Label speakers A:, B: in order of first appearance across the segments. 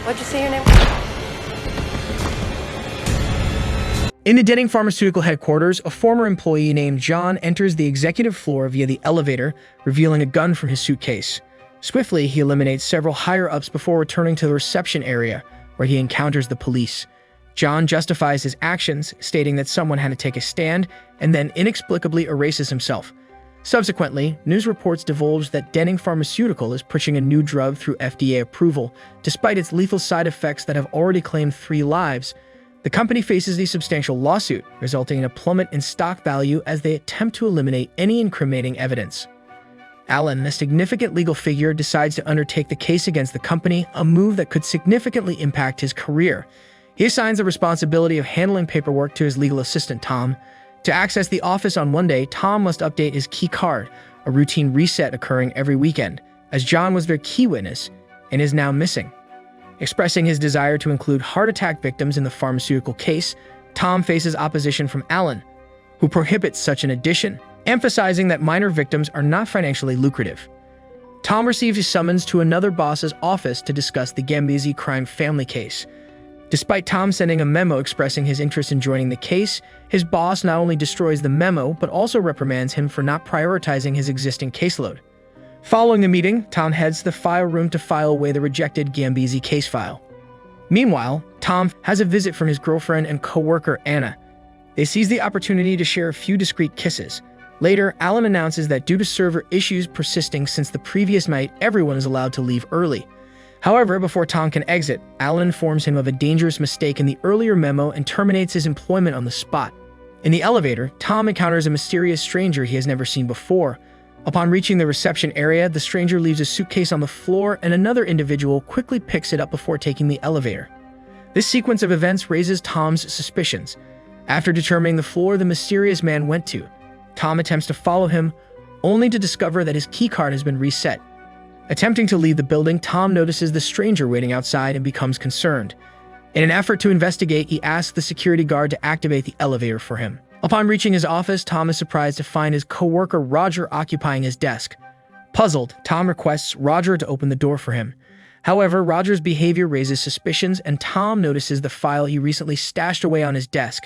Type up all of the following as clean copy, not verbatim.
A: What'd you say your name?
B: In the Denning Pharmaceutical headquarters, a former employee named John enters the executive floor via the elevator, revealing a gun from his suitcase. Swiftly, he eliminates several higher-ups before returning to the reception area, where he encounters the police. John justifies his actions, stating that someone had to take a stand, and then inexplicably erases himself. Subsequently, news reports divulge that Denning Pharmaceutical is pushing a new drug through FDA approval, despite its lethal side effects that have already claimed 3 lives. The company faces a substantial lawsuit, resulting in a plummet in stock value as they attempt to eliminate any incriminating evidence. Alan, a significant legal figure, decides to undertake the case against the company, a move that could significantly impact his career. He assigns the responsibility of handling paperwork to his legal assistant, Tom. To access the office on Monday, Tom must update his key card, a routine reset occurring every weekend, as John was their key witness and is now missing. Expressing his desire to include heart attack victims in the pharmaceutical case, Tom faces opposition from Alan, who prohibits such an addition, emphasizing that minor victims are not financially lucrative. Tom receives a summons to another boss's office to discuss the Gambisi crime family case. Despite Tom sending a memo expressing his interest in joining the case, his boss not only destroys the memo but also reprimands him for not prioritizing his existing caseload. Following the meeting, Tom heads to the file room to file away the rejected Gambisi case file. Meanwhile, Tom has a visit from his girlfriend and co-worker Anna. They seize the opportunity to share a few discreet kisses. Later, Alan announces that due to server issues persisting since the previous night, everyone is allowed to leave early. However, before Tom can exit, Alan informs him of a dangerous mistake in the earlier memo and terminates his employment on the spot. In the elevator, Tom encounters a mysterious stranger he has never seen before. Upon reaching the reception area, the stranger leaves a suitcase on the floor and another individual quickly picks it up before taking the elevator. This sequence of events raises Tom's suspicions. After determining the floor the mysterious man went to, Tom attempts to follow him, only to discover that his keycard has been reset. Attempting to leave the building, Tom notices the stranger waiting outside and becomes concerned. In an effort to investigate, he asks the security guard to activate the elevator for him. Upon reaching his office, Tom is surprised to find his co-worker Roger occupying his desk. Puzzled, Tom requests Roger to open the door for him. However, Roger's behavior raises suspicions, and Tom notices the file he recently stashed away on his desk.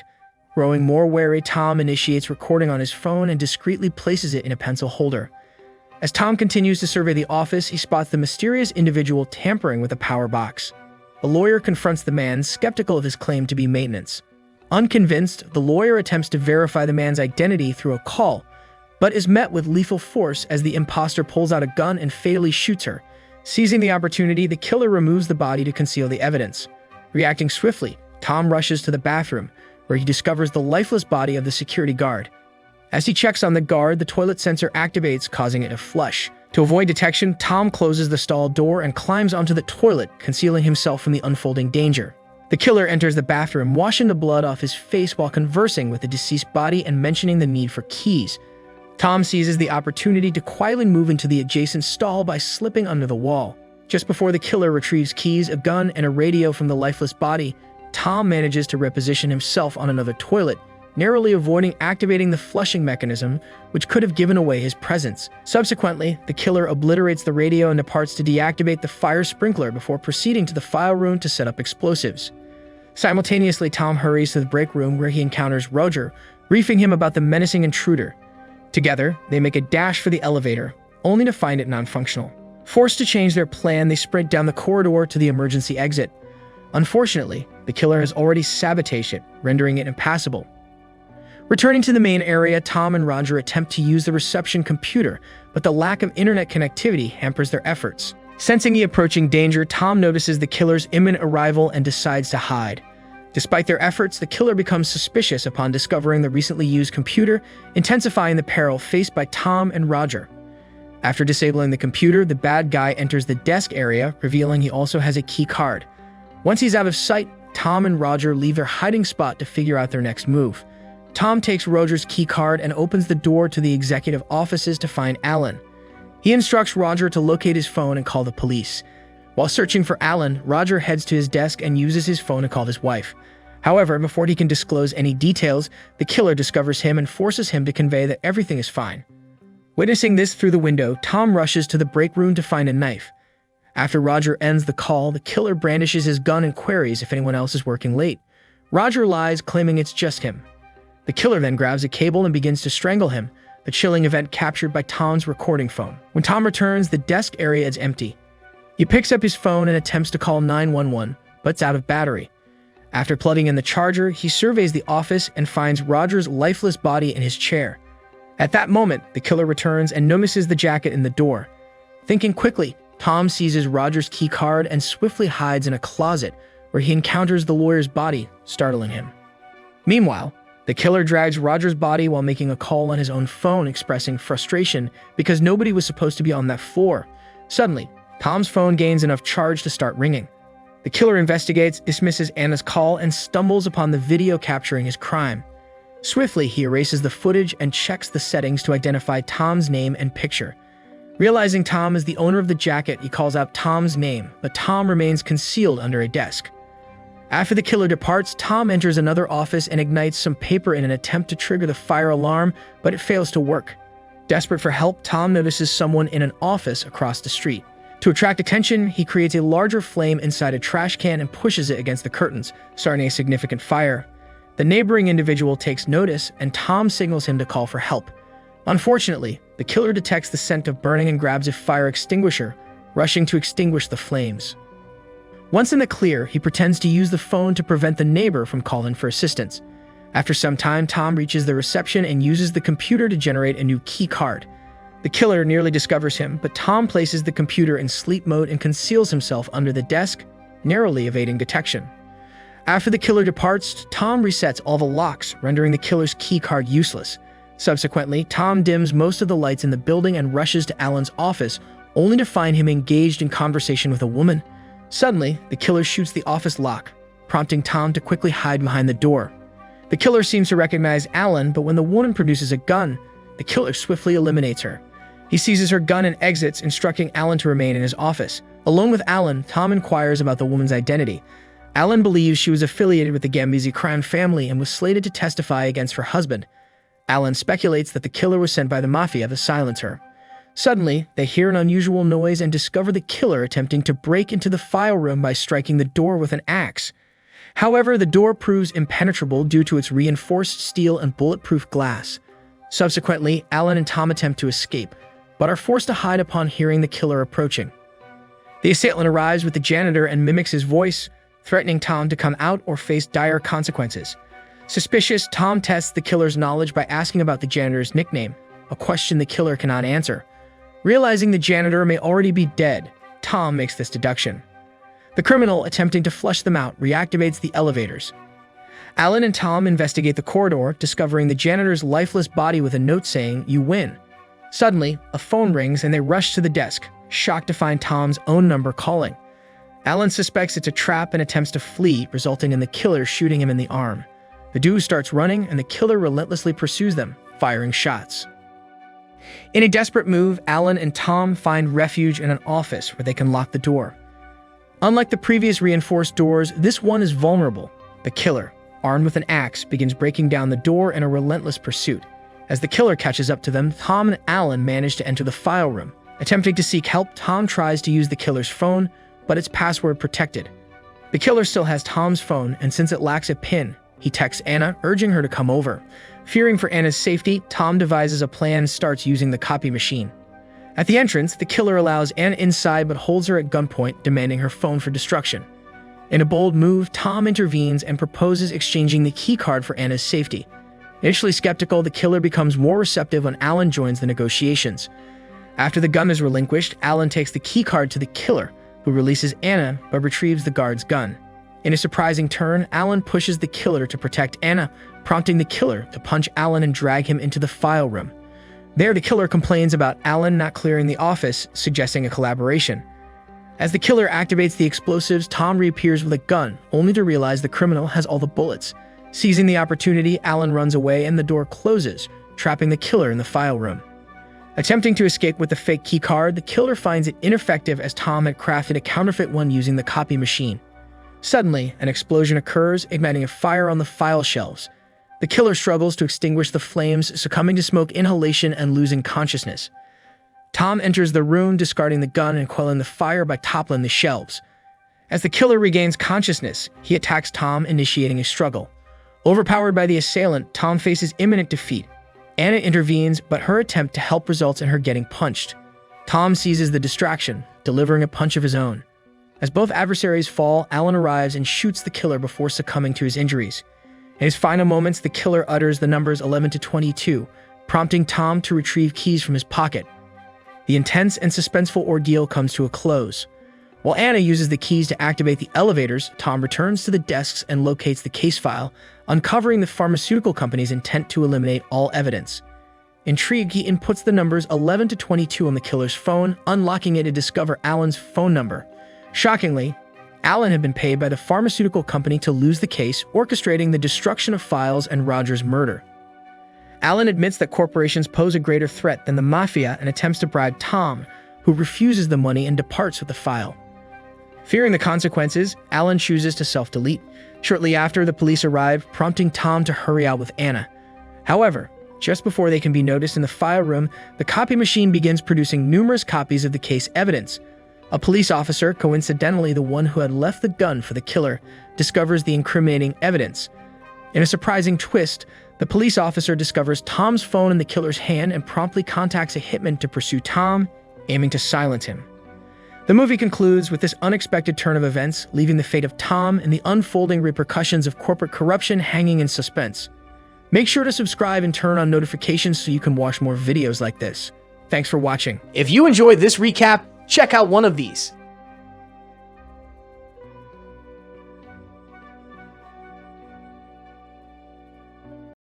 B: Growing more wary, Tom initiates recording on his phone and discreetly places it in a pencil holder. As Tom continues to survey the office, he spots the mysterious individual tampering with a power box. The lawyer confronts the man, skeptical of his claim to be maintenance. Unconvinced, the lawyer attempts to verify the man's identity through a call, but is met with lethal force as the imposter pulls out a gun and fatally shoots her. Seizing the opportunity, the killer removes the body to conceal the evidence. Reacting swiftly, Tom rushes to the bathroom, where he discovers the lifeless body of the security guard. As he checks on the guard, the toilet sensor activates, causing it to flush. To avoid detection, Tom closes the stall door and climbs onto the toilet, concealing himself from the unfolding danger. The killer enters the bathroom, washing the blood off his face while conversing with the deceased body and mentioning the need for keys. Tom seizes the opportunity to quietly move into the adjacent stall by slipping under the wall. Just before the killer retrieves keys, a gun, and a radio from the lifeless body, Tom manages to reposition himself on another toilet, narrowly avoiding activating the flushing mechanism, which could have given away his presence. Subsequently, the killer obliterates the radio and departs to deactivate the fire sprinkler before proceeding to the file room to set up explosives. Simultaneously, Tom hurries to the break room where he encounters Roger, briefing him about the menacing intruder. Together, they make a dash for the elevator, only to find it non-functional. Forced to change their plan, they sprint down the corridor to the emergency exit. Unfortunately, the killer has already sabotaged it, rendering it impassable. Returning to the main area, Tom and Roger attempt to use the reception computer, but the lack of internet connectivity hampers their efforts. Sensing the approaching danger, Tom notices the killer's imminent arrival and decides to hide. Despite their efforts, the killer becomes suspicious upon discovering the recently used computer, intensifying the peril faced by Tom and Roger. After disabling the computer, the bad guy enters the desk area, revealing he also has a key card. Once he's out of sight, Tom and Roger leave their hiding spot to figure out their next move. Tom takes Roger's key card and opens the door to the executive offices to find Alan. He instructs Roger to locate his phone and call the police. While searching for Alan, Roger heads to his desk and uses his phone to call his wife. However, before he can disclose any details, the killer discovers him and forces him to convey that everything is fine. Witnessing this through the window, Tom rushes to the break room to find a knife. After Roger ends the call, the killer brandishes his gun and queries if anyone else is working late. Roger lies, claiming it's just him. The killer then grabs a cable and begins to strangle him, the chilling event captured by Tom's recording phone. When Tom returns, the desk area is empty. He picks up his phone and attempts to call 911, but it's out of battery. After plugging in the charger, he surveys the office and finds Roger's lifeless body in his chair. At that moment, the killer returns and notices the jacket in the door. Thinking quickly, Tom seizes Roger's key card and swiftly hides in a closet where he encounters the lawyer's body, startling him. Meanwhile, the killer drags Roger's body while making a call on his own phone, expressing frustration because nobody was supposed to be on that floor. Suddenly, Tom's phone gains enough charge to start ringing. The killer investigates, dismisses Anna's call, and stumbles upon the video capturing his crime. Swiftly, he erases the footage and checks the settings to identify Tom's name and picture. Realizing Tom is the owner of the jacket, he calls out Tom's name, but Tom remains concealed under a desk. After the killer departs, Tom enters another office and ignites some paper in an attempt to trigger the fire alarm, but it fails to work. Desperate for help, Tom notices someone in an office across the street. To attract attention, he creates a larger flame inside a trash can and pushes it against the curtains, starting a significant fire. The neighboring individual takes notice, and Tom signals him to call for help. Unfortunately, the killer detects the scent of burning and grabs a fire extinguisher, rushing to extinguish the flames. Once in the clear, he pretends to use the phone to prevent the neighbor from calling for assistance. After some time, Tom reaches the reception and uses the computer to generate a new key card. The killer nearly discovers him, but Tom places the computer in sleep mode and conceals himself under the desk, narrowly evading detection. After the killer departs, Tom resets all the locks, rendering the killer's key card useless. Subsequently, Tom dims most of the lights in the building and rushes to Alan's office, only to find him engaged in conversation with a woman. Suddenly, the killer shoots the office lock, prompting Tom to quickly hide behind the door. The killer seems to recognize Alan, but when the woman produces a gun, the killer swiftly eliminates her. He seizes her gun and exits, instructing Alan to remain in his office. Alone with Alan, Tom inquires about the woman's identity. Alan believes she was affiliated with the Gambisi crime family and was slated to testify against her husband. Alan speculates that the killer was sent by the mafia to silence her. Suddenly, they hear an unusual noise and discover the killer attempting to break into the file room by striking the door with an axe. However, the door proves impenetrable due to its reinforced steel and bulletproof glass. Subsequently, Alan and Tom attempt to escape, but are forced to hide upon hearing the killer approaching. The assailant arrives with the janitor and mimics his voice, threatening Tom to come out or face dire consequences. Suspicious, Tom tests the killer's knowledge by asking about the janitor's nickname, a question the killer cannot answer. Realizing the janitor may already be dead, Tom makes this deduction. The criminal, attempting to flush them out, reactivates the elevators. Alan and Tom investigate the corridor, discovering the janitor's lifeless body with a note saying, "You win." Suddenly, a phone rings and they rush to the desk, shocked to find Tom's own number calling. Alan suspects it's a trap and attempts to flee, resulting in the killer shooting him in the arm. The duo starts running and the killer relentlessly pursues them, firing shots. In a desperate move, Alan and Tom find refuge in an office where they can lock the door. Unlike the previous reinforced doors, this one is vulnerable. The killer, armed with an axe, begins breaking down the door in a relentless pursuit. As the killer catches up to them, Tom and Alan manage to enter the file room. Attempting to seek help, Tom tries to use the killer's phone, but it's password protected. The killer still has Tom's phone, and since it lacks a PIN, he texts Anna, urging her to come over. Fearing for Anna's safety, Tom devises a plan and starts using the copy machine. At the entrance, the killer allows Anna inside but holds her at gunpoint, demanding her phone for destruction. In a bold move, Tom intervenes and proposes exchanging the keycard for Anna's safety. Initially skeptical, the killer becomes more receptive when Alan joins the negotiations. After the gun is relinquished, Alan takes the keycard to the killer, who releases Anna but retrieves the guard's gun. In a surprising turn, Alan pushes the killer to protect Anna, prompting the killer to punch Alan and drag him into the file room. There, the killer complains about Alan not clearing the office, suggesting a collaboration. As the killer activates the explosives, Tom reappears with a gun, only to realize the criminal has all the bullets. Seizing the opportunity, Alan runs away and the door closes, trapping the killer in the file room. Attempting to escape with the fake keycard, the killer finds it ineffective as Tom had crafted a counterfeit one using the copy machine. Suddenly, an explosion occurs, igniting a fire on the file shelves. The killer struggles to extinguish the flames, succumbing to smoke inhalation and losing consciousness. Tom enters the room, discarding the gun and quelling the fire by toppling the shelves. As the killer regains consciousness, he attacks Tom, initiating a struggle. Overpowered by the assailant, Tom faces imminent defeat. Anna intervenes, but her attempt to help results in her getting punched. Tom seizes the distraction, delivering a punch of his own. As both adversaries fall, Alan arrives and shoots the killer before succumbing to his injuries. In his final moments, the killer utters the numbers 11 to 22, prompting Tom to retrieve keys from his pocket. The intense and suspenseful ordeal comes to a close. While Anna uses the keys to activate the elevators, Tom returns to the desks and locates the case file, uncovering the pharmaceutical company's intent to eliminate all evidence. Intrigued, he inputs the numbers 11 to 22 on the killer's phone, unlocking it to discover Alan's phone number. Shockingly, Alan had been paid by the pharmaceutical company to lose the case, orchestrating the destruction of files and Roger's murder. Alan admits that corporations pose a greater threat than the mafia and attempts to bribe Tom, who refuses the money and departs with the file. Fearing the consequences, Alan chooses to self-delete. Shortly after, the police arrive, prompting Tom to hurry out with Anna. However, just before they can be noticed in the file room, the copy machine begins producing numerous copies of the case evidence. A police officer, coincidentally the one who had left the gun for the killer, discovers the incriminating evidence. In a surprising twist, the police officer discovers Tom's phone in the killer's hand and promptly contacts a hitman to pursue Tom, aiming to silence him. The movie concludes with this unexpected turn of events, leaving the fate of Tom and the unfolding repercussions of corporate corruption hanging in suspense. Make sure to subscribe and turn on notifications so you can watch more videos like this. Thanks for watching.
A: If you enjoyed this recap, check out one of these.